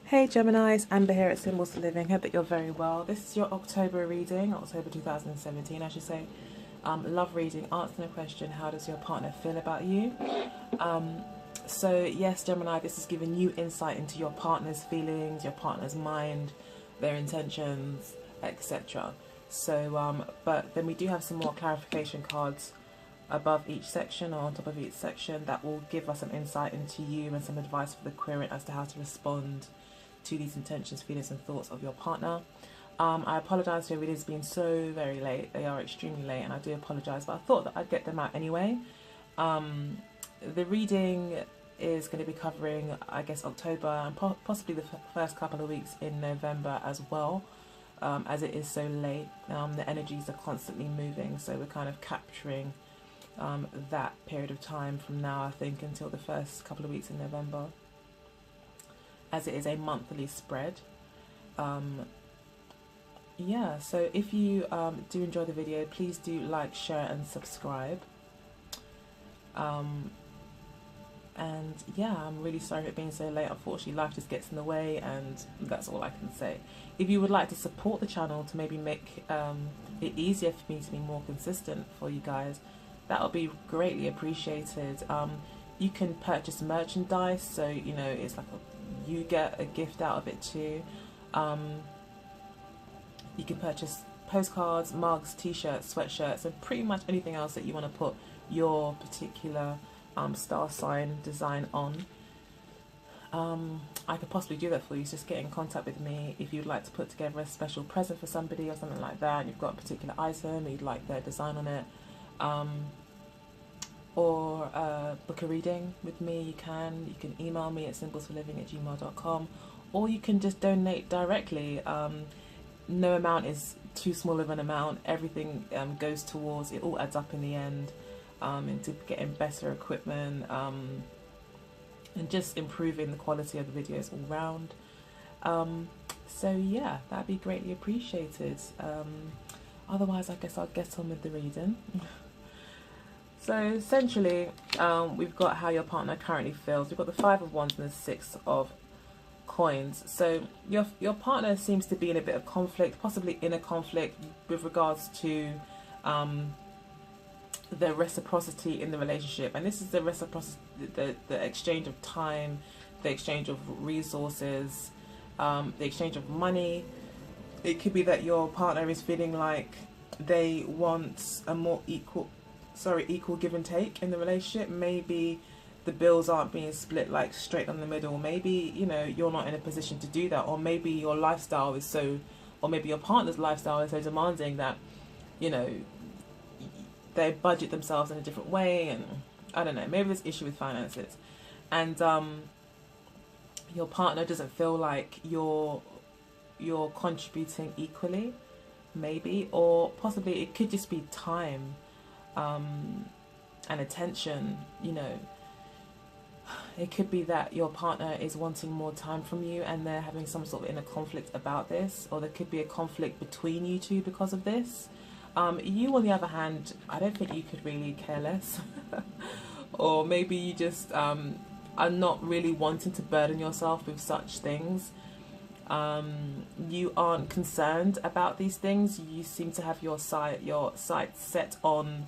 Hey Geminis, Amber here at Symbols for Living. Hope that you're very well. This is your October reading, October 2017 I should say. Love reading, answering a question, how does your partner feel about you? So yes, Gemini, this is giving you insight into your partner's feelings, your partner's mind, their intentions, etc. So, but then we do have some more clarification cards above each section or on top of each section that will give us some insight into you and some advice for the querent as to how to respond to these intentions, feelings and thoughts of your partner. I apologise for your readings being so very late. They are extremely late and I do apologise, but I thought that I'd get them out anyway. The reading is going to be covering, I guess, October and possibly the first couple of weeks in November as well, as it is so late. The energies are constantly moving, so we're kind of capturing that period of time from now, I think, until the first couple of weeks in November, as it is a monthly spread. Yeah, so if you do enjoy the video, please do like, share and subscribe. And yeah, I'm really sorry for it being so late. Unfortunately, life just gets in the way, and that's all I can say. If you would like to support the channel to maybe make it easier for me to be more consistent for you guys, that would be greatly appreciated. You can purchase merchandise, so you know it's like you get a gift out of it too. You can purchase postcards, mugs, t-shirts, sweatshirts, and pretty much anything else that you want to put your particular star sign design on. I could possibly do that for you. So just get in contact with me if you'd like to put together a special present for somebody or something like that, and you've got a particular item and you'd like their design on it. Or book a reading with me. You can email me at symbolsforliving@gmail.com, or you can just donate directly. No amount is too small of an amount. Everything goes towards, it all adds up in the end, into getting better equipment, and just improving the quality of the videos all round. So yeah, that'd be greatly appreciated. Otherwise, I guess I'll get on with the reading. So essentially, we've got how your partner currently feels. We've got the Five of Wands and the Six of Coins. So your partner seems to be in a bit of conflict, possibly in a conflict with regards to the reciprocity in the relationship. And this is the reciprocity, the exchange of time, the exchange of resources, the exchange of money. It could be that your partner is feeling like they want a more equal give and take in the relationship. Maybe the bills aren't being split like straight down the middle. Maybe, you know, you're not in a position to do that, or maybe your lifestyle is so, or maybe your partner's lifestyle is so demanding that, you know, they budget themselves in a different way, and I don't know, maybe there's issue with finances, and your partner doesn't feel like you're contributing equally, maybe, or possibly it could just be time and attention. You know, it could be that your partner is wanting more time from you and they're having some sort of inner conflict about this, or there could be a conflict between you two because of this. You, on the other hand, I don't think you could really care less. Or maybe you just are not really wanting to burden yourself with such things. You aren't concerned about these things. You seem to have your sights set on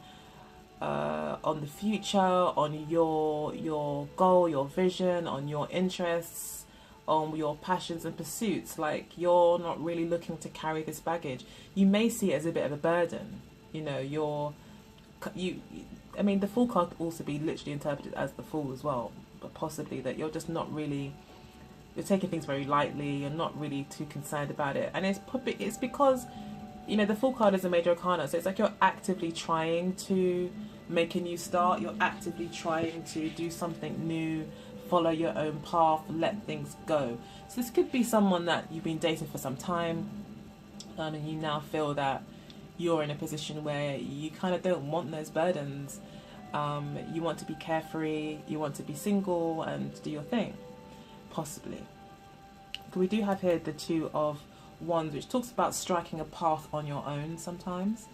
the future, on your goal, your vision, on your interests, on your passions and pursuits. Like, you're not really looking to carry this baggage. You may see it as a bit of a burden. You know, I mean, the Fool card could also be literally interpreted as the Fool as well, but possibly that you're just not really, you're taking things very lightly, you're not really too concerned about it. And it's because, you know, the Fool card is a major arcana, so it's like you're actively trying to make a new start, you're actively trying to do something new, follow your own path, let things go. So this could be someone that you've been dating for some time, and you now feel that you're in a position where you kind of don't want those burdens. You want to be carefree, you want to be single and do your thing, possibly. We do have here the Two of Wands, which talks about striking a path on your own sometimes,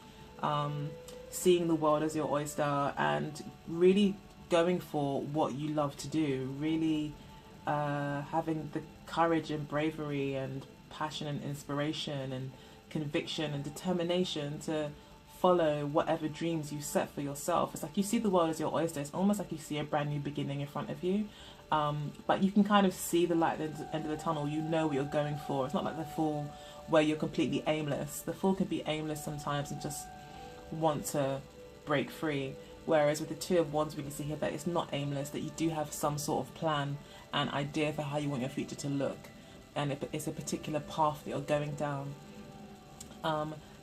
seeing the world as your oyster and really going for what you love to do, really having the courage and bravery and passion and inspiration and conviction and determination to follow whatever dreams you set for yourself. It's like you see the world as your oyster. It's almost like you see a brand new beginning in front of you. But you can kind of see the light at the end of the tunnel. You know what you're going for. It's not like the Fool where you're completely aimless. The Fool can be aimless sometimes and just want to break free. Whereas with the Two of Wands, we can see here that it's not aimless, that you do have some sort of plan and idea for how you want your future to look. And it's a particular path that you're going down.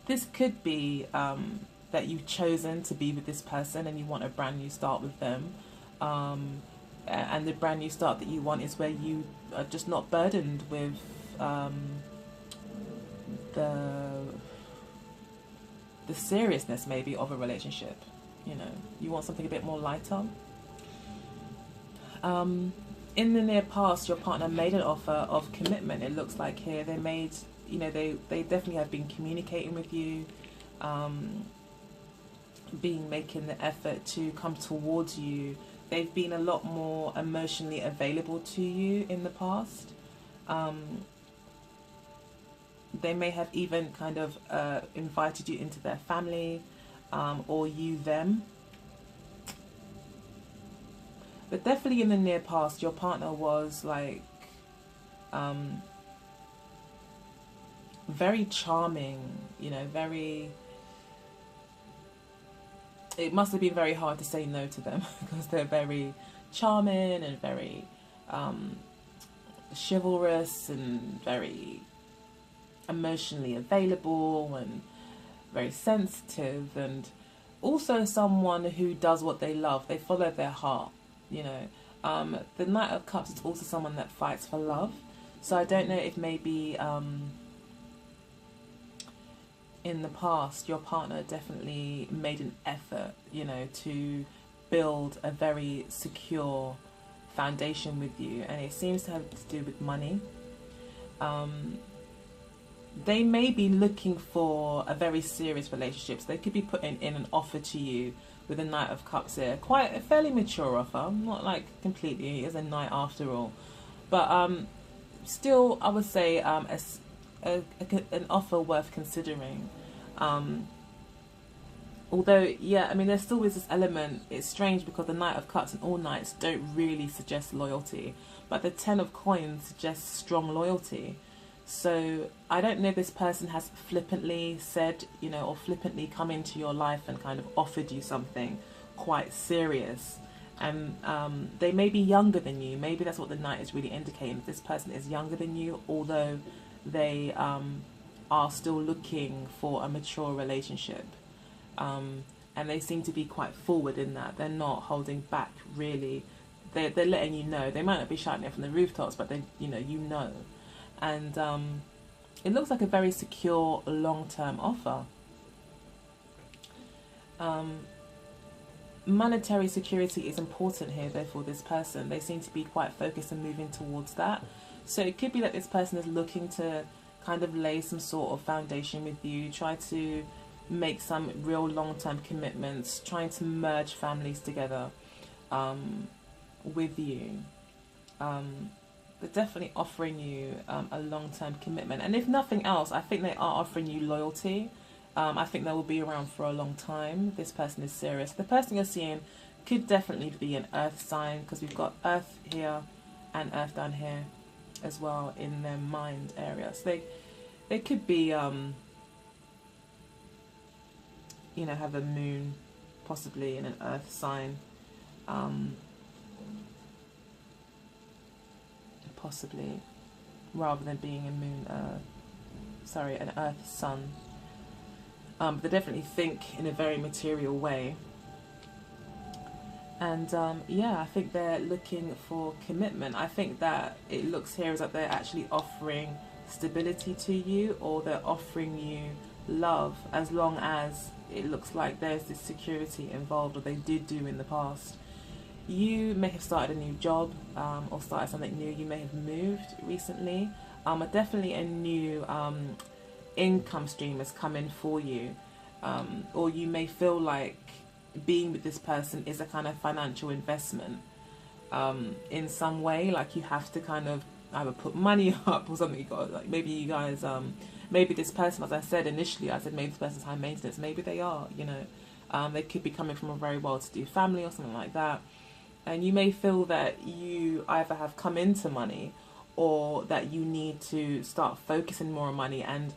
This could be that you've chosen to be with this person and you want a brand new start with them. And the brand new start that you want is where you are just not burdened with the seriousness maybe of a relationship. You know, you want something a bit more lighter. In the near past, your partner made an offer of commitment. It looks like here they made, you know, they definitely have been communicating with you, making the effort to come towards you. They've been a lot more emotionally available to you in the past. They may have even kind of invited you into their family, or you them. But definitely in the near past, your partner was like very charming, you know, very... It must have been very hard to say no to them because they're very charming and very chivalrous and very emotionally available and very sensitive, and also someone who does what they love. They follow their heart, you know. The Knight of Cups is also someone that fights for love. So I don't know if maybe in the past your partner definitely made an effort, you know, to build a very secure foundation with you, and it seems to have to do with money. They may be looking for a very serious relationship, so they could be putting in an offer to you with the Knight of Cups here. Quite a fairly mature offer, not like completely, it's a knight after all, but still I would say an offer worth considering. Although, yeah, I mean, there still is this element. It's strange because the Knight of Cups and all knights don't really suggest loyalty, but the Ten of Coins suggests strong loyalty. So I don't know if this person has flippantly said, you know, or flippantly come into your life and kind of offered you something quite serious. And they may be younger than you. Maybe that's what the Knight is really indicating. This person is younger than you, although they are still looking for a mature relationship. And they seem to be quite forward in that. They're not holding back, really. They're letting you know. They might not be shouting it from the rooftops, but they, you know. And it looks like a very secure long-term offer. Monetary security is important here, therefore, this person. They seem to be quite focused and moving towards that. So it could be that this person is looking to kind of lay some sort of foundation with you, try to make some real long-term commitments, trying to merge families together with you. They're definitely offering you a long-term commitment. And if nothing else, I think they are offering you loyalty. I think they will be around for a long time. This person is serious. The person you're seeing could definitely be an earth sign, because we've got earth here and earth down here as well in their mind area. So they could be, you know, have a moon possibly in an earth sign. Possibly, rather than being a moon, an earth sun. They definitely think in a very material way. And yeah, I think they're looking for commitment. I think that it looks here as that they're actually offering stability to you, or they're offering you love, as long as it looks like there's this security involved, or they did do in the past. You may have started a new job, or started something new. You may have moved recently. Definitely a new income stream has come in for you, or you may feel like being with this person is a kind of financial investment. in some way. Like you have to kind of either put money up or something. You got, like, maybe you guys, maybe this person, as I said initially, I said maybe this person's high maintenance. Maybe they are, you know. They could be coming from a very well-to-do family or something like that. And you may feel that you either have come into money or that you need to start focusing more on money and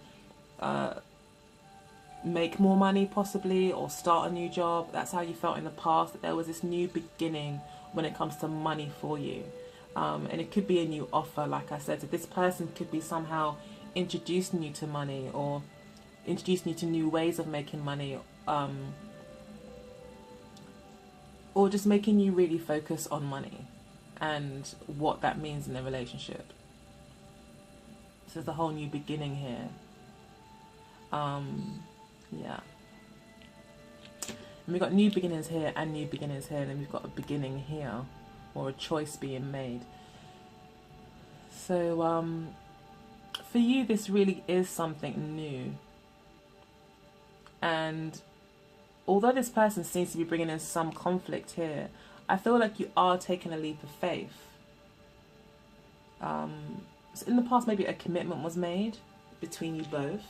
make more money possibly, or start a new job. That's how you felt in the past, that there was this new beginning when it comes to money for you. And it could be a new offer, like I said. So this person could be somehow introducing you to money, or introducing you to new ways of making money, or just making you really focus on money and what that means in a relationship. So there's a whole new beginning here. Yeah. And we've got new beginnings here and new beginnings here, and then we've got a beginning here, or a choice being made. So for you, this really is something new. And although this person seems to be bringing in some conflict here, I feel like you are taking a leap of faith. So in the past, maybe a commitment was made between you both.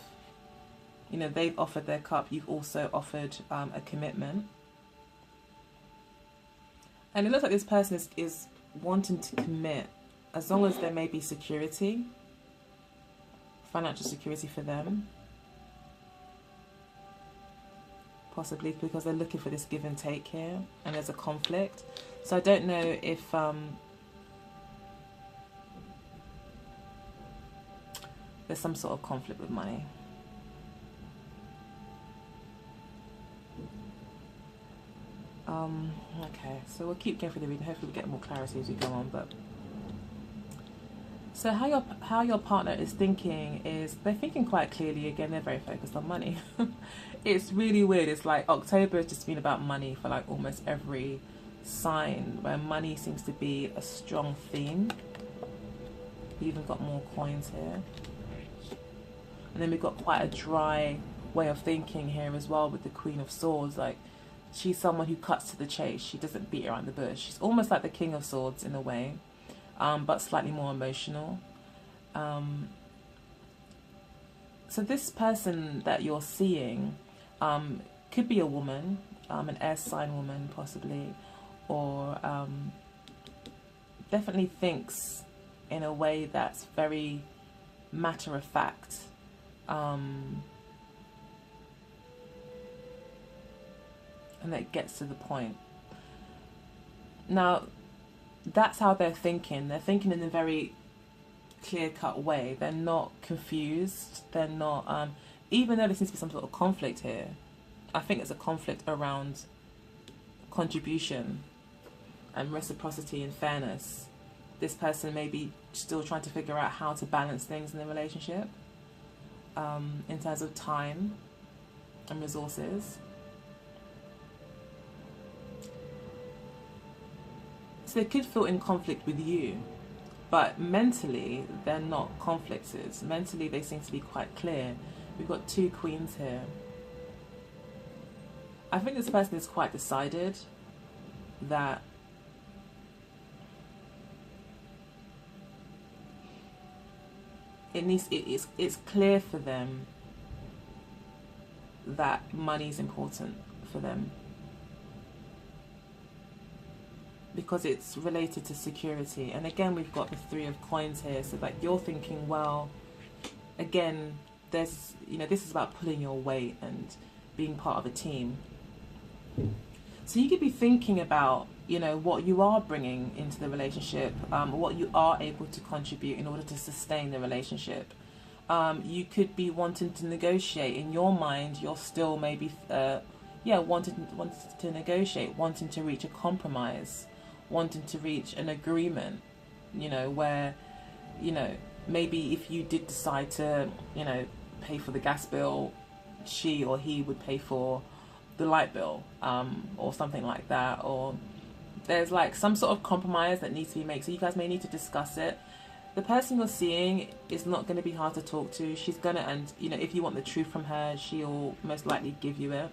You know, they've offered their cup, you've also offered a commitment. And it looks like this person is wanting to commit, as long as there may be security, financial security for them. Possibly because they're looking for this give and take here, and there's a conflict. So I don't know if there's some sort of conflict with money. Okay, so we'll keep going through the reading. Hopefully we get more clarity as we go on. But so how your partner is thinking is, they're thinking quite clearly. Again, they're very focused on money. It's really weird. It's like October has just been about money for like almost every sign, where money seems to be a strong theme. We even got more coins here. And then we've got quite a dry way of thinking here as well with the Queen of Swords. Like, she's someone who cuts to the chase. She doesn't beat around the bush. She's almost like the King of Swords in a way, but slightly more emotional. So this person that you're seeing could be a woman, an air sign woman possibly, or definitely thinks in a way that's very matter of fact. And that gets to the point. Now, that's how they're thinking. They're thinking in a very clear-cut way. They're not confused. They're not, even though there seems to be some sort of conflict here, I think it's a conflict around contribution and reciprocity and fairness. This person may be still trying to figure out how to balance things in the relationship, in terms of time and resources. So they could feel in conflict with you, but mentally they're not conflictors. Mentally they seem to be quite clear. We've got two queens here. I think this person is quite decided that it's clear for them that money is important for them, because it's related to security. And again, we've got the Three of Coins here, so that you're thinking, well, again, there's, you know, this is about pulling your weight and being part of a team. So you could be thinking about, you know, what you are bringing into the relationship, what you are able to contribute in order to sustain the relationship. You could be wanting to negotiate. In your mind, you're still maybe, wanting to negotiate, wanting to reach a compromise, wanting to reach an agreement, you know, where, you know, maybe if you did decide to, you know, pay for the gas bill, she or he would pay for the light bill, or something like that, or there's like some sort of compromise that needs to be made. So you guys may need to discuss it. The person you're seeing is not going to be hard to talk to. She's gonna, and you know, if you want the truth from her, she'll most likely give you it.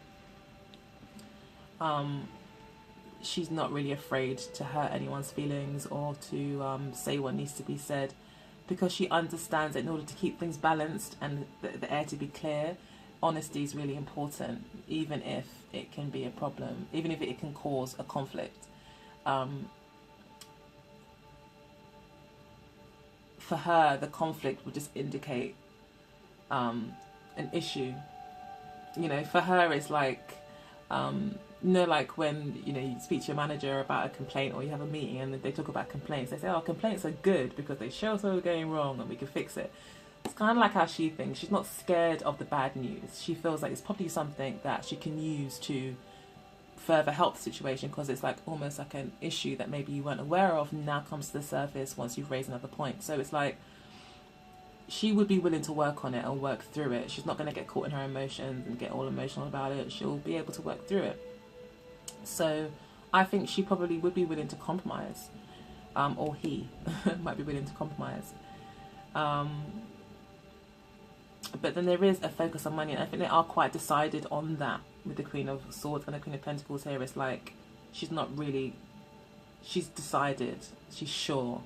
she's not really afraid to hurt anyone's feelings or to say what needs to be said, because she understands that in order to keep things balanced and the air to be clear, honesty is really important, even if it can be a problem, even if it can cause a conflict. For her, the conflict would just indicate an issue. You know, for her, it's like, like when, you speak to your manager about a complaint, or you have a meeting and they talk about complaints. They say, oh, complaints are good because they show us what's going wrong and we can fix it. It's kind of like how she thinks. She's not scared of the bad news. She feels like it's probably something that she can use to further help the situation, because it's like almost like an issue that maybe you weren't aware of now comes to the surface once you've raised another point. So it's like she would be willing to work on it and work through it. She's not going to get caught in her emotions and get all emotional about it. She'll be able to work through it. So I think she probably would be willing to compromise, or he might be willing to compromise. But then there is a focus on money, and I think they are quite decided on that with the Queen of Swords and the Queen of Pentacles here. It's like she's decided, she's sure.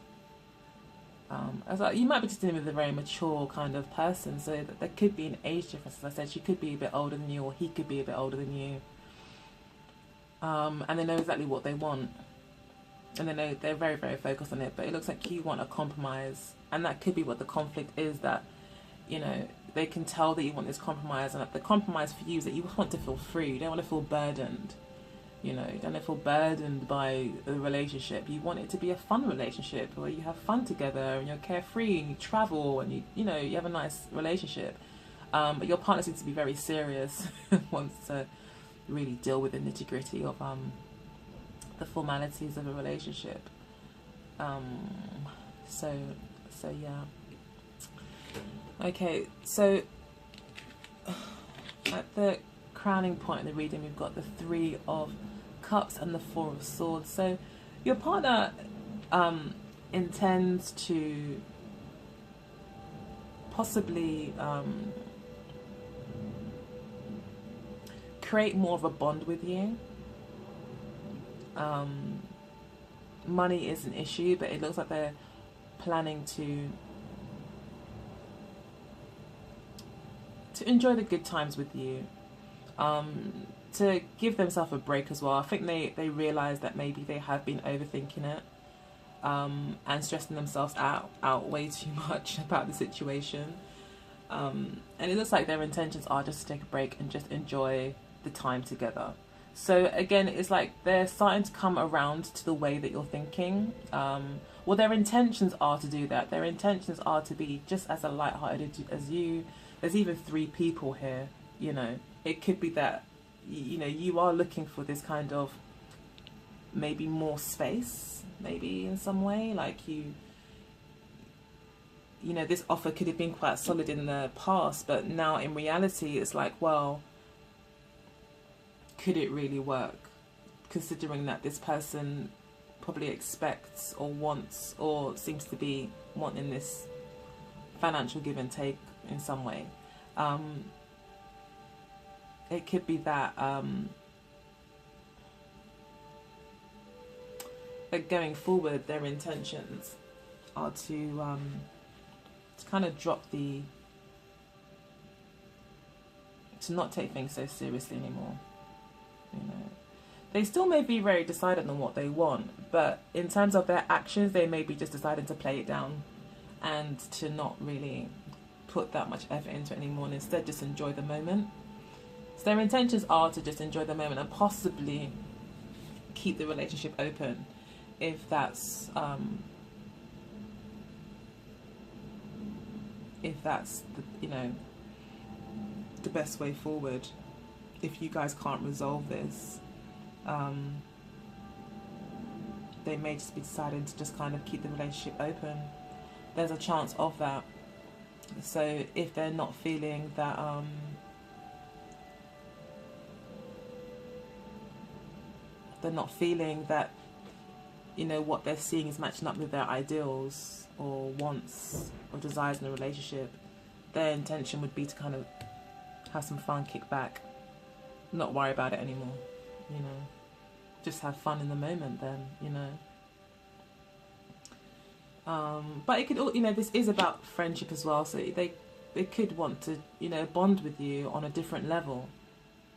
As you might be just dealing with a very mature kind of person, so that there could be an age difference. As I said, she could be a bit older than you, or he could be a bit older than you. And they know exactly what they want, and they know they're very, very focused on it. But it looks like you want a compromise, and that could be what the conflict is. That they can tell that you want this compromise, and that the compromise for you is that you want to feel free. You don't want to feel burdened. You don't want to feel burdened by the relationship. You want it to be a fun relationship where you have fun together and you're carefree and you travel and you have a nice relationship. But your partner seems to be very serious and wants to really deal with the nitty-gritty of the formalities of a relationship. So yeah. Okay, so at the crowning point in the reading, we've got the Three of Cups and the Four of Swords. So your partner intends to possibly create more of a bond with you. Money is an issue, but it looks like they're planning to enjoy the good times with you, to give themselves a break as well. I think they realise that maybe they have been overthinking it and stressing themselves out way too much about the situation, and it looks like their intentions are just to take a break and just enjoy the time together. So again, it's like they're starting to come around to the way that you're thinking. Well, their intentions are to do that. Their intentions are to be just as light-hearted as you. There's even three people here. It could be that you are looking for this kind of maybe more space, maybe in some way. Like this offer could have been quite solid in the past, but now in reality it's like, well, could it really work, considering that this person probably expects or wants or seems to be wanting this financial give and take in some way. It could be that going forward, their intentions are to kind of to not take things so seriously anymore. They still may be very decided on what they want, but in terms of their actions, they may be just deciding to play it down and to not really put that much effort into it anymore, and instead just enjoy the moment. So their intentions are to just enjoy the moment and possibly keep the relationship open if that's the best way forward. If you guys can't resolve this, they may just be deciding to just kind of keep the relationship open. There's a chance of that. So if they're not feeling that what they're seeing is matching up with their ideals or wants or desires in a relationship, their intention would be to kind of have some fun, kick back, not worry about it anymore, just have fun in the moment then, you know. But it could, you know, this is about friendship as well, so they could want to, you know, bond with you on a different level.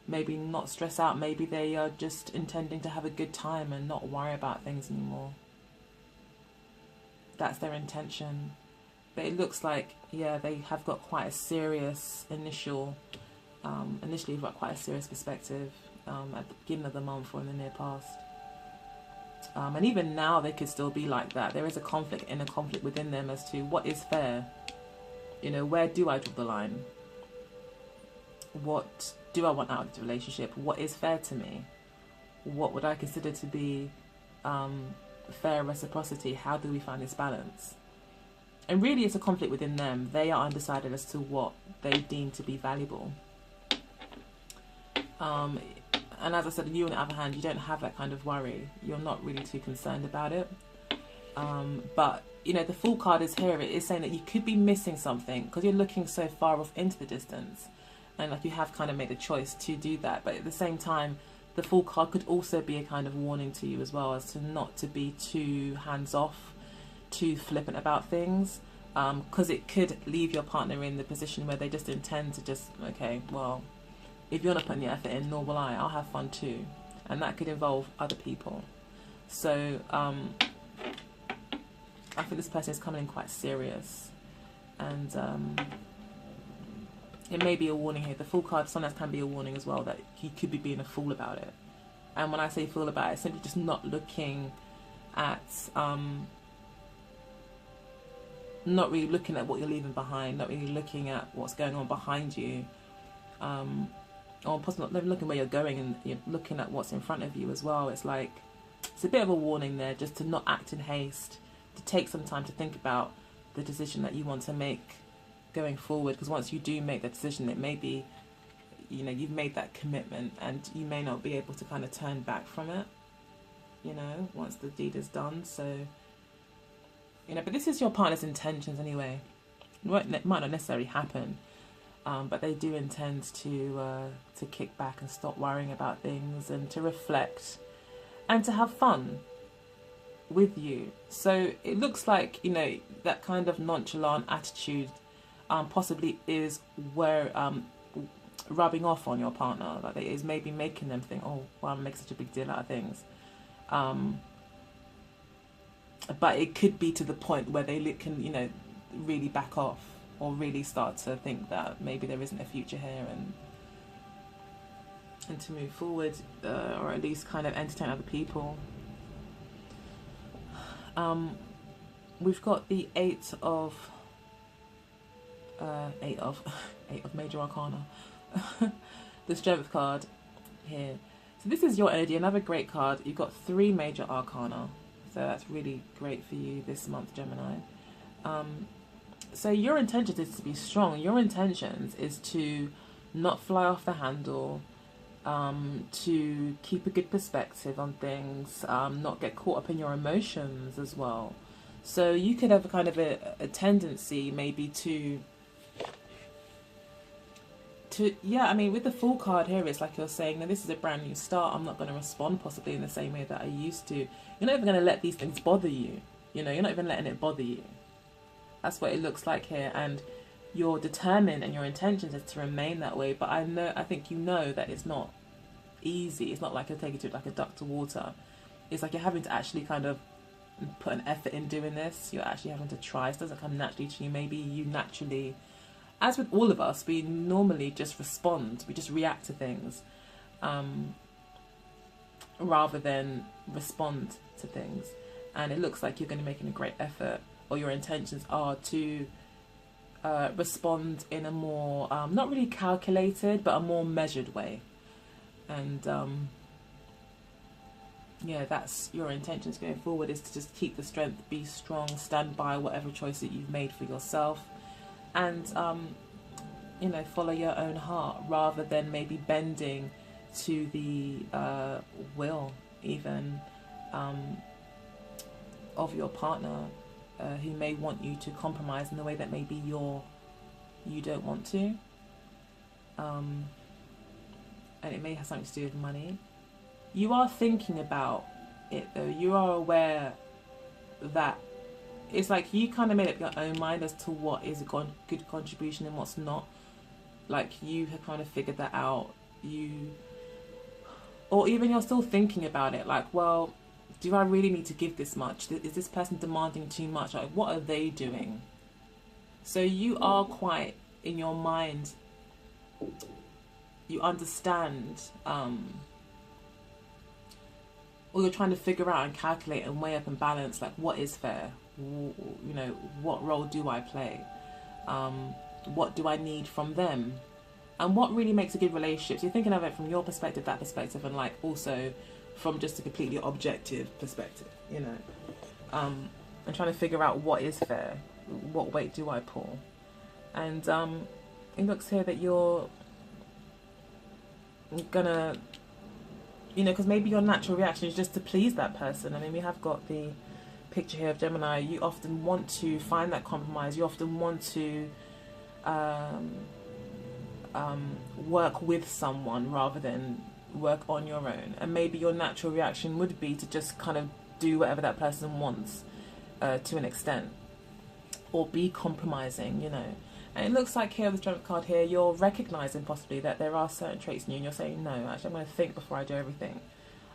Maybe not stress out, maybe they are just intending to have a good time and not worry about things anymore. That's their intention. But it looks like, yeah, they have got quite a serious initially got quite a serious perspective at the beginning of the month or in the near past. And even now they could still be like that. There is a conflict within them as to what is fair. You know, where do I draw the line? What do I want out of the relationship? What is fair to me? What would I consider to be fair reciprocity? How do we find this balance? And really it's a conflict within them. They are undecided as to what they deem to be valuable. And as I said, you on the other hand, you don't have that kind of worry. You're not really too concerned about it. But, you know, the Fool card is here. It is saying that you could be missing something because you're looking so far off into the distance. And like you have kind of made a choice to do that. But at the same time, the Fool card could also be a kind of warning to you as well as to not to be too hands-off, too flippant about things. Because it could leave your partner in the position where they just intend to just, okay, well, if you're not putting the effort in, nor will I. I'll have fun too. And that could involve other people. So I think this person is coming in quite serious. And it may be a warning here. The Fool card sometimes can be a warning as well that he could be being a fool about it. And when I say fool about it, it's simply just not looking at... not really looking at what you're leaving behind, not really looking at what's going on behind you. Or possibly not looking where you're going, and you're looking at what's in front of you as well. It's like, it's a bit of a warning there, just to not act in haste, to take some time to think about the decision that you want to make going forward. Because once you do make that decision, it may be, you know, you've made that commitment and you may not be able to kind of turn back from it, you know, once the deed is done. So, you know, but this is your partner's intentions anyway. It might not necessarily happen. But they do intend to kick back and stop worrying about things and to reflect and to have fun with you. So it looks like, you know, that kind of nonchalant attitude possibly is where rubbing off on your partner. Like it is maybe making them think, oh, well, I'm making such a big deal out of things. But it could be to the point where they can, you know, really back off. Or really start to think that maybe there isn't a future here, and to move forward, or at least kind of entertain other people. We've got the eight of major arcana, the Strength card here. So this is your energy. Another great card. You've got 3 major arcana, so that's really great for you this month, Gemini. So your intention is to be strong. Your intentions is to not fly off the handle, to keep a good perspective on things, not get caught up in your emotions as well. So you could have a kind of a tendency maybe to yeah, I mean, with the Fool card here, it's like you're saying, now this is a brand new start. I'm not going to respond possibly in the same way that I used to. You're not even going to let these things bother you. You know, you're not even letting it bother you. That's what it looks like here, and you're determined and your intention is to remain that way. But I think you know that it's not easy. It's not like you're taking it like a duck to water. It's like you're having to actually kind of put an effort in doing this. You're actually having to try. It doesn't come naturally to you. Maybe you naturally, as with all of us, we normally just respond. We just react to things rather than respond to things. And it looks like you're going to be making a great effort, or your intentions are to respond in a more, not really calculated, but a more measured way. And yeah, that's your intentions going forward, is to just keep the strength, be strong, stand by whatever choice that you've made for yourself, and you know, follow your own heart rather than maybe bending to the will even of your partner, who may want you to compromise in a way that maybe you don't want to, and it may have something to do with money. you are thinking about it though. You are aware that it's like you kind of made up your own mind as to what is a good contribution and what's not. Like you have kind of figured that out. Or even you're still thinking about it. Like, well, do I really need to give this much? Is this person demanding too much? Like, what are they doing? So you are quite, in your mind, you understand, or you're trying to figure out and calculate and weigh up and balance, like, what is fair? You know, what role do I play? What do I need from them? And what really makes a good relationship? So you're thinking of it from your perspective, that perspective, and like also from just a completely objective perspective, you know. And trying to figure out what is fair, what weight do I pull? And it looks here that you're gonna, you know, because maybe your natural reaction is just to please that person. I mean, we have got the picture here of Gemini. You often want to find that compromise. You often want to work with someone rather than work on your own. And maybe your natural reaction would be to just kind of do whatever that person wants to an extent, or be compromising, you know. And it looks like here with the Strength card here, you're recognizing possibly that there are certain traits in you, and you're saying, no, actually I'm going to think before I do everything.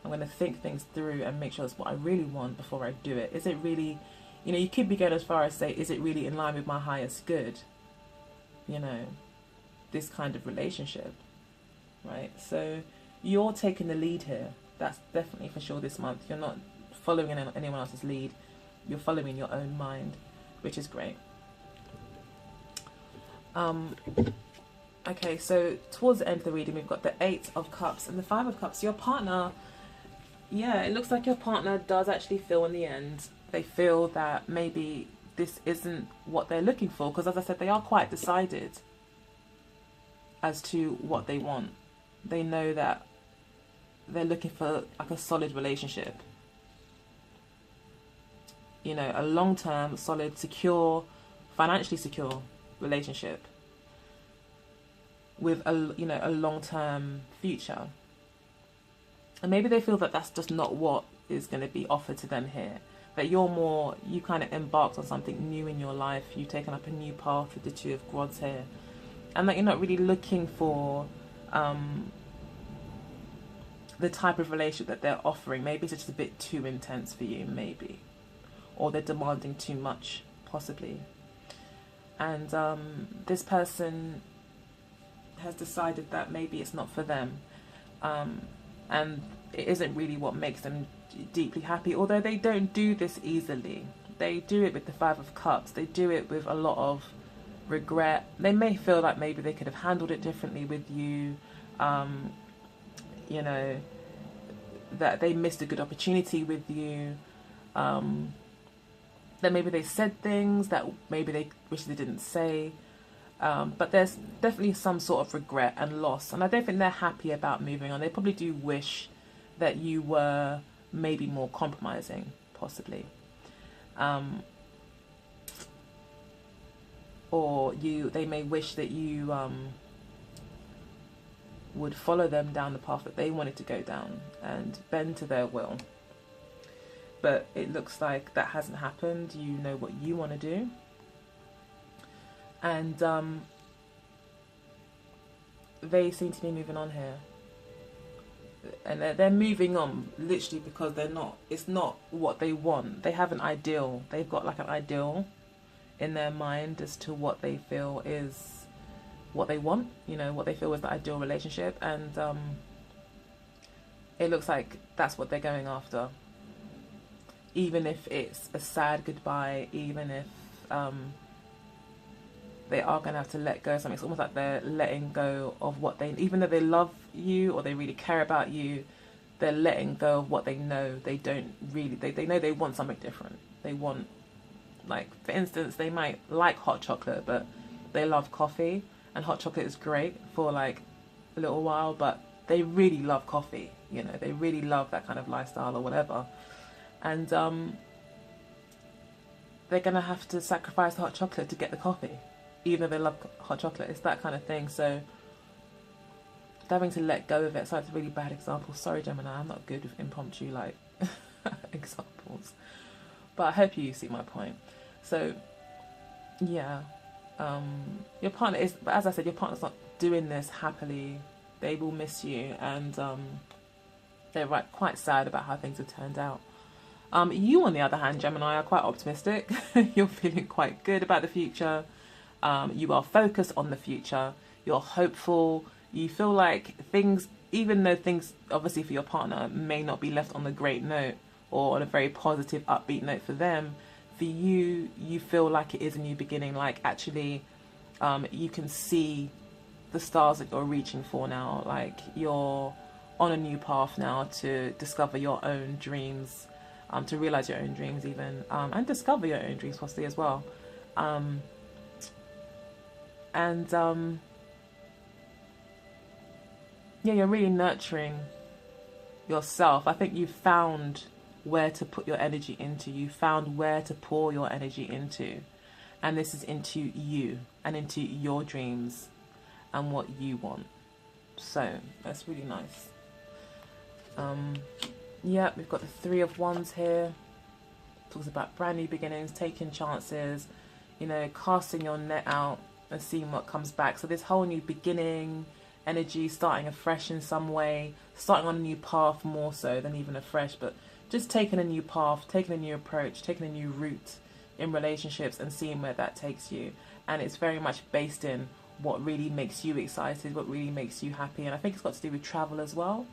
I'm going to think things through and make sure that's what I really want before I do it. Is it really, you know, you could be going as far as say, is it really in line with my highest good? You know, this kind of relationship, right? So you're taking the lead here. That's definitely for sure this month. You're not following anyone else's lead. You're following your own mind, which is great. Okay, so towards the end of the reading, we've got the 8 of Cups and the 5 of Cups. Your partner, yeah, it looks like your partner does actually feel in the end, they feel that maybe this isn't what they're looking for. Because as I said, they are quite decided as to what they want. They know that they're looking for like a solid relationship. You know, a long-term, solid, secure, financially secure relationship with a, you know, a long-term future. And maybe they feel that that's just not what is going to be offered to them here. That you're more, you kind of embarked on something new in your life. You've taken up a new path with the 2 of Swords here. And that you're not really looking for the type of relationship that they're offering. Maybe it's just a bit too intense for you, maybe. Or they're demanding too much, possibly. And this person has decided that maybe it's not for them. And it isn't really what makes them deeply happy. Although they don't do this easily. They do it with the 5 of Cups. They do it with a lot of regret. They may feel like maybe they could have handled it differently with you. You know, that they missed a good opportunity with you. That maybe they said things that maybe they wish they didn't say. But there's definitely some sort of regret and loss. And I don't think they're happy about moving on. They probably do wish that you were maybe more compromising, possibly. Or they may wish that you would follow them down the path that they wanted to go down and bend to their will. But it looks like that hasn't happened. You know what you want to do. And they seem to be moving on here. And they're moving on literally because it's not what they want. They have an ideal. They've got like an ideal in their mind as to what they feel is what they want. You know, what they feel is the ideal relationship. And it looks like that's what they're going after. Even if it's a sad goodbye, even if they are going to have to let go of something. It's almost like they're letting go of what they, even though they love you or they really care about you, they're letting go of what they know. They don't really, they know they want something different. They want, like, for instance, they might like hot chocolate, but they love coffee, and hot chocolate is great for like a little while, but they really love coffee. You know, they really love that kind of lifestyle or whatever. And they're going to have to sacrifice the hot chocolate to get the coffee. Even though they love hot chocolate, it's that kind of thing. So having to let go of it. So it's a really bad example. Sorry, Gemini, I'm not good with impromptu like examples, but I hope you see my point. So yeah, your partner is, but as I said, your partner's not doing this happily. They will miss you, and they're quite sad about how things have turned out. You, on the other hand, Gemini, are quite optimistic. You're feeling quite good about the future. You are focused on the future. You're hopeful. You feel like things, even though things obviously for your partner may not be left on the great note or on a very positive, upbeat note for them, for you, you feel like it is a new beginning. Like actually, you can see the stars that you're reaching for now. Like you're on a new path now to discover your own dreams, to realize your own dreams even, and discover your own dreams possibly as well. Yeah, you're really nurturing yourself. I think you've found where to put your energy into. You found where to pour your energy into. And this is into you and into your dreams and what you want. So that's really nice. Yeah, we've got the Three of Wands here. Talks about brand new beginnings, taking chances, you know, casting your net out and seeing what comes back. So this whole new beginning energy, starting afresh in some way, starting on a new path more so than even afresh, but just taking a new path, taking a new approach, taking a new route in relationships and seeing where that takes you. And it's very much based in what really makes you excited, what really makes you happy. And I think it's got to do with travel as well.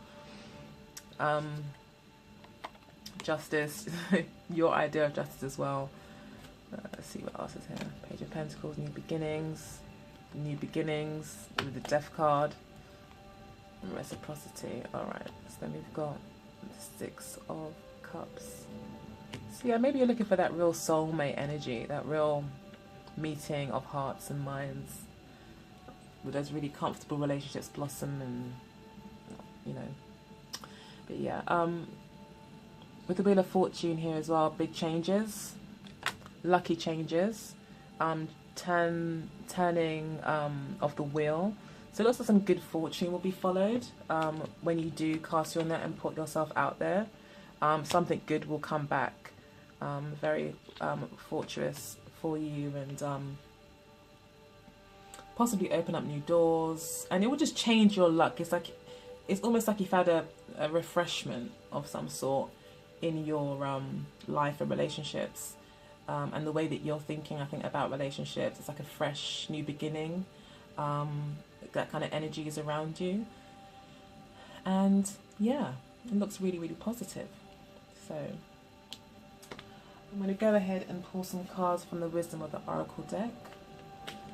Justice, your idea of justice as well. Let's see what else is here. Page of Pentacles, new beginnings with the Death card, reciprocity. All right, so then we've got the Six of Cups. So yeah, maybe you're looking for that real soulmate energy, that real meeting of hearts and minds, with those really comfortable relationships blossom, and you know. But yeah, with the Wheel of Fortune here as well, big changes, lucky changes, turning of the wheel. So it looks like some good fortune will be followed when you do cast your net and put yourself out there. Something good will come back, very fortuitous for you, and possibly open up new doors, and it will just change your luck. It's almost like you've had a refreshment of some sort in your life and relationships. And the way that you're thinking, I think, about relationships, it's like a fresh new beginning. That kind of energy is around you. And yeah, it looks really, really positive. So I'm going to go ahead and pull some cards from the Wisdom of the Oracle deck.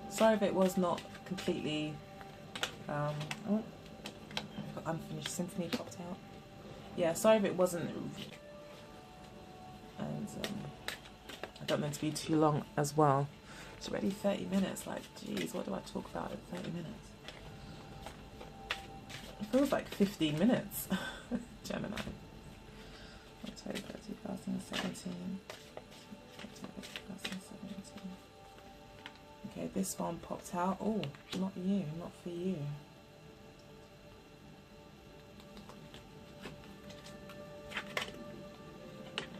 Sorry if it was not completely... oh, I've got Unfinished Symphony popped out. Yeah, sorry if it wasn't... And... I don't want it to be too long as well. It's already 30 minutes. Like, geez, what do I talk about in 30 minutes? It feels like 15 minutes. Gemini. October 2017. October 2017. Okay, this one popped out. Oh, not you, not for you.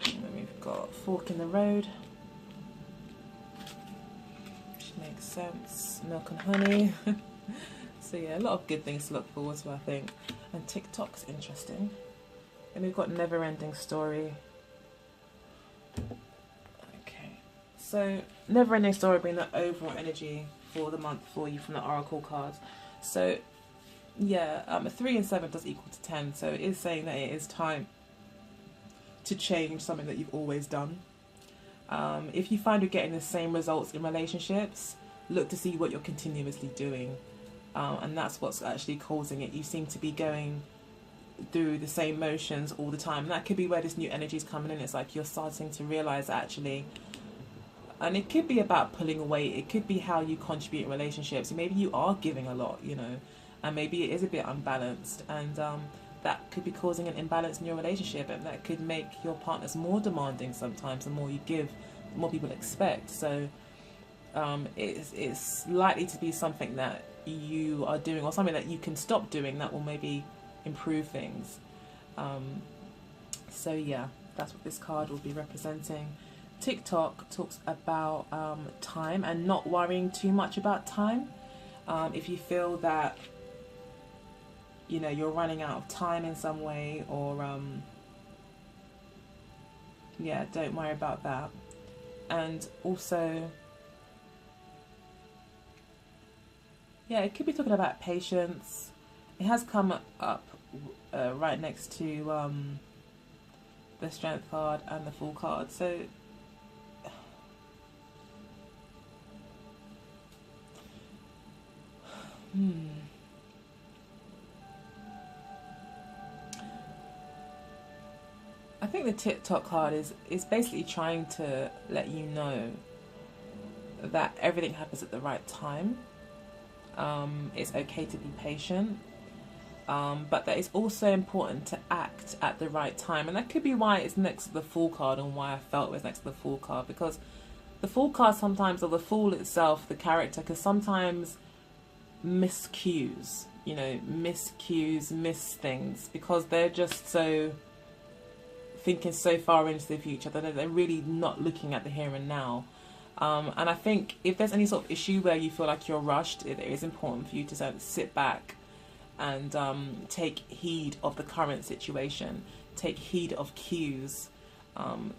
And then we've got Fork in the Road. Makes sense. Milk and honey. So yeah, a lot of good things to look forward to, I think. And TikTok's interesting. And we've got Never Ending Story. Okay. So Never Ending Story being the overall energy for the month for you from the Oracle cards. So yeah, 3 and 7 does equal to 10. So it is saying that it is time to change something that you've always done. If you find you're getting the same results in relationships, look to see what you're continuously doing, and that's what's actually causing it. You seem to be going through the same motions all the time, and that could be where this new energy is coming in. It's like you're starting to realize actually, and it could be about pulling away, it could be how you contribute in relationships. Maybe you are giving a lot, you know, and maybe it is a bit unbalanced, and that could be causing an imbalance in your relationship, and that could make your partners more demanding sometimes. The more you give, the more people expect. So it's likely to be something that you are doing, or something that you can stop doing that will maybe improve things. So yeah, that's what this card will be representing. TikTok talks about time and not worrying too much about time. If you feel that, you know, you're running out of time in some way, or yeah, don't worry about that. And also, yeah, it could be talking about patience. It has come up right next to the Strength card and the Fool card. So I think the TikTok card is basically trying to let you know that everything happens at the right time. It's okay to be patient, but that it's also important to act at the right time. And that could be why it's next to the Fool card, and why I felt it was next to the Fool card, because the Fool card sometimes, or the Fool itself, the character, can sometimes miss cues, you know, miss cues, miss things, because they're just so thinking so far into the future that they're really not looking at the here and now. And I think if there's any sort of issue where you feel like you're rushed, it is important for you to sort of sit back and take heed of the current situation, take heed of cues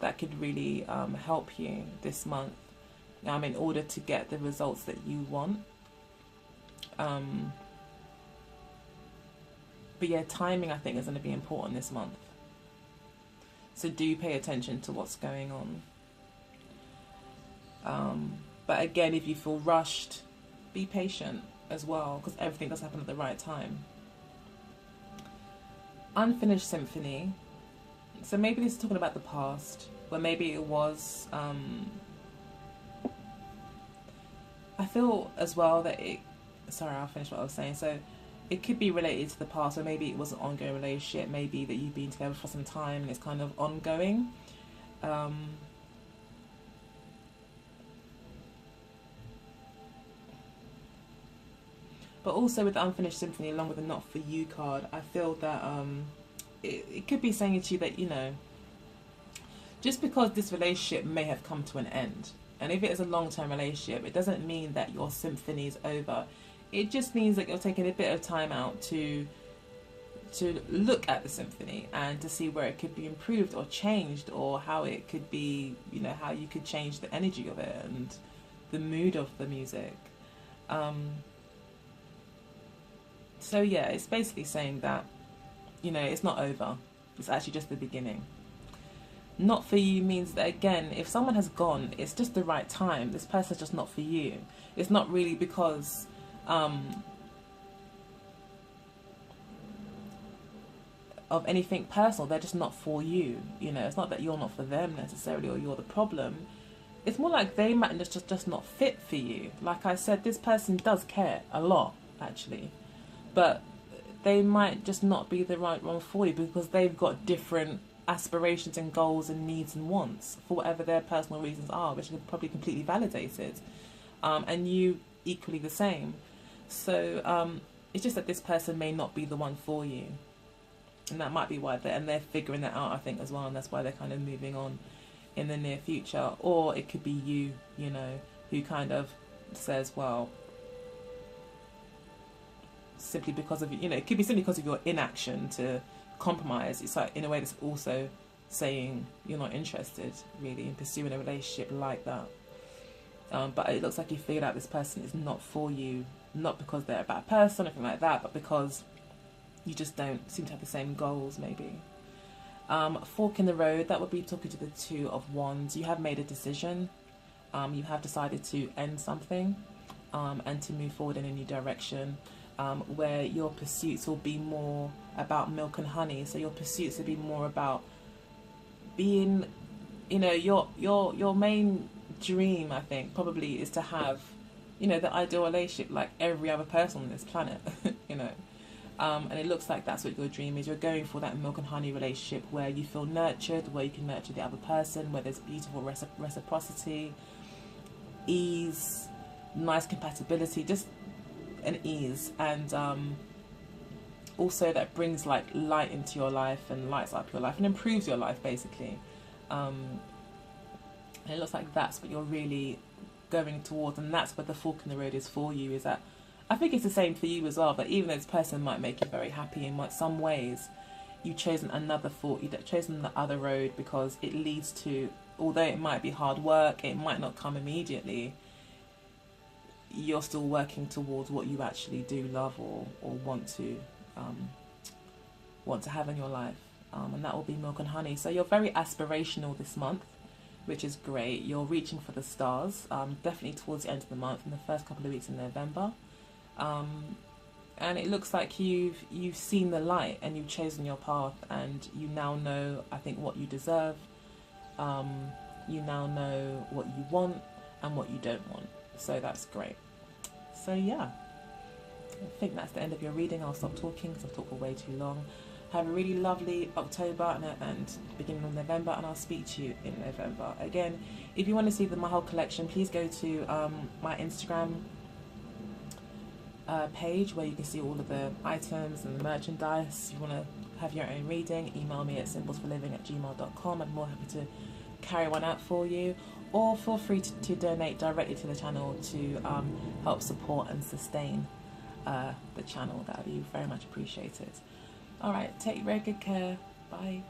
that could really help you this month in order to get the results that you want. But yeah, timing I think is going to be important this month. So do pay attention to what's going on. But again, if you feel rushed, be patient as well, because everything does happen at the right time. Unfinished symphony. So maybe this is talking about the past, where maybe it was... I feel as well that it... Sorry, I'll finish what I was saying. So it could be related to the past, or maybe it was an ongoing relationship, maybe that you've been together for some time and it's kind of ongoing. But also with the Unfinished Symphony, along with the Not For You card, I feel that it could be saying to you that, you know, just because this relationship may have come to an end, and if it is a long-term relationship, it doesn't mean that your symphony is over. It just means that you're taking a bit of time out to look at the symphony and to see where it could be improved or changed, or how it could be, you know, how you could change the energy of it and the mood of the music. So yeah, it's basically saying that, you know, it's not over. It's actually just the beginning. Not for you means that, again, if someone has gone, it's just the right time. This person's just not for you. It's not really because of anything personal. They're just not for you. You know, it's not that you're not for them necessarily, or you're the problem. It's more like they might just not fit for you. Like I said, this person does care a lot, actually, but they might just not be the right one for you, because they've got different aspirations and goals and needs and wants for whatever their personal reasons are, which are probably completely validated, and you equally the same. So it's just that this person may not be the one for you, and that might be why they're figuring that out, I think, as well, and that's why they're kind of moving on in the near future. Or it could be you, you know, who kind of says, well, simply because of, you know, it could be simply because of your inaction to compromise. It's like, in a way, that's also saying you're not interested really in pursuing a relationship like that. But it looks like you figured out this person is not for you, not because they're a bad person or anything like that, but because you just don't seem to have the same goals, maybe. Fork in the road, that would be talking to the Two of Wands. You have made a decision. You have decided to end something and to move forward in a new direction, where your pursuits will be more about milk and honey. So your pursuits will be more about being, you know, your main dream, I think, probably is to have, you know, the ideal relationship like every other person on this planet, you know. And it looks like that's what your dream is. You're going for that milk and honey relationship where you feel nurtured, where you can nurture the other person, where there's beautiful reciprocity, ease, nice compatibility, just an ease, and also that brings like light into your life and lights up your life and improves your life basically. And it looks like that's what you're really going towards, and that's what the fork in the road is for you. Is that I think it's the same for you as well, but even though this person might make you very happy in some ways, you've chosen another fork, you've chosen the other road, because it leads to, although it might be hard work, it might not come immediately, you're still working towards what you actually do love or want to have in your life, and that will be milk and honey. So you're very aspirational this month, which is great. You're reaching for the stars, definitely towards the end of the month, in the first couple of weeks in November, and it looks like you've seen the light and you've chosen your path, and you now know, I think, what you deserve. You now know what you want and what you don't want, so that's great. So yeah, I think that's the end of your reading. I'll stop talking because I've talked for way too long. Have a really lovely October and beginning of November, and I'll speak to you in November. Again, if you want to see my whole collection, please go to my Instagram page, where you can see all of the items and the merchandise. If you want to have your own reading, email me at symbolsforliving@gmail.com. I'm more happy to carry one out for you, or feel free to donate directly to the channel to help support and sustain the channel. That would be very much appreciated. Alright, take very good care. Bye.